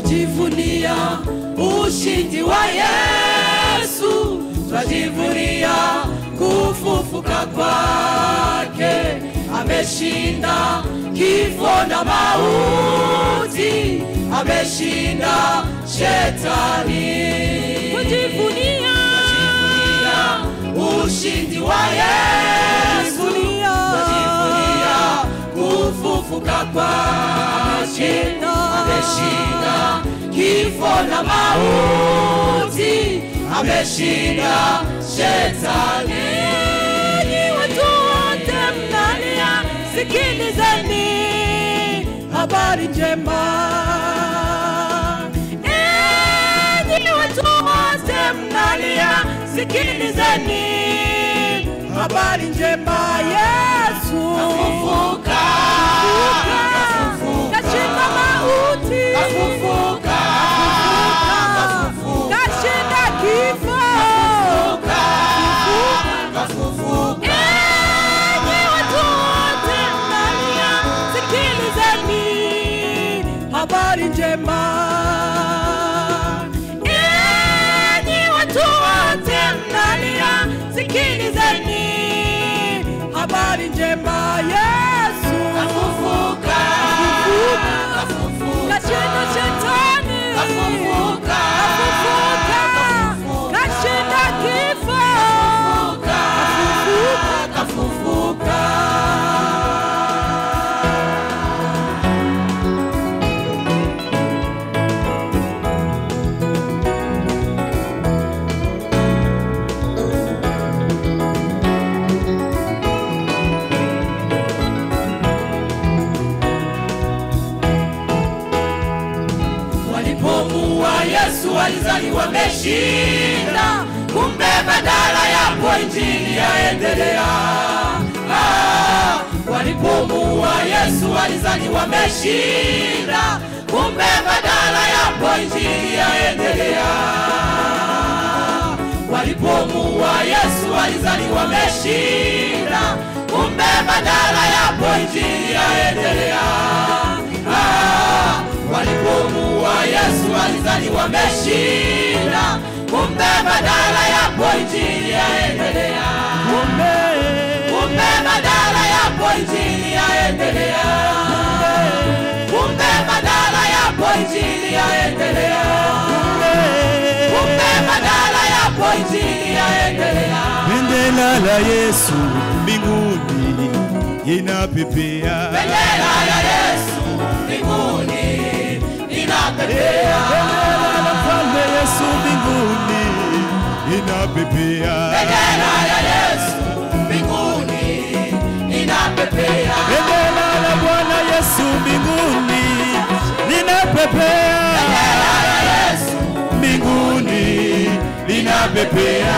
twajivunia ushindi wa Yesu, twajivunia kufufuka kwake. Ameshinda kifo na mauti, ameshinda shetani. Twajivunia ushindi wa Yesu, twajivunia kufufuka kwake. Ameshinda kifo na mauti, ameshinda shetani. Watu wote mnalia, sikilizeni habari njema. Watu wote mnalia, sikilizeni habari njema. Yesu kafufuka, kashinda mauti, kafufuka, kashinda kifo, kafufuka. watu wote mnalia, sikilizeni habari njema. Watu wote mnalia, sikilizeni habari njema. Yesu Kafufuka, kafufuka, kashinda shetani, kafufuka, kashinda kifo, kafufuka. Walipomuua Yesu walizaliwa wameshinda, kumbe badala yapo injili yaendelea. Walipomuua Yesu walizaliwa wameshinda, kumbe badala yapo injili yaendelea. Walipomuua Yesu walizaliwa wameshinda, kumbe badala yapo injili yaendelea. Walipomuua Yesu walizaliwa wameshinda, kumbe badala yapo injili yaendelea. Kumbe badala yapo injili yaendelea. Kumbe badala yapo injili yaendelea. Kumbe badala yapo injili yaendelea. Bendera la Yesu mbinguni inapepea. Bendera ya Yesu mbinguni inapepea. Bendera la Mfalme Yesu mbinguni inapepea. Bendera ya Yesu mbinguni inapepea. Bendera la Bwana Yesu mbinguni linapepea. Bendera ya Yesu mbinguni linapepea.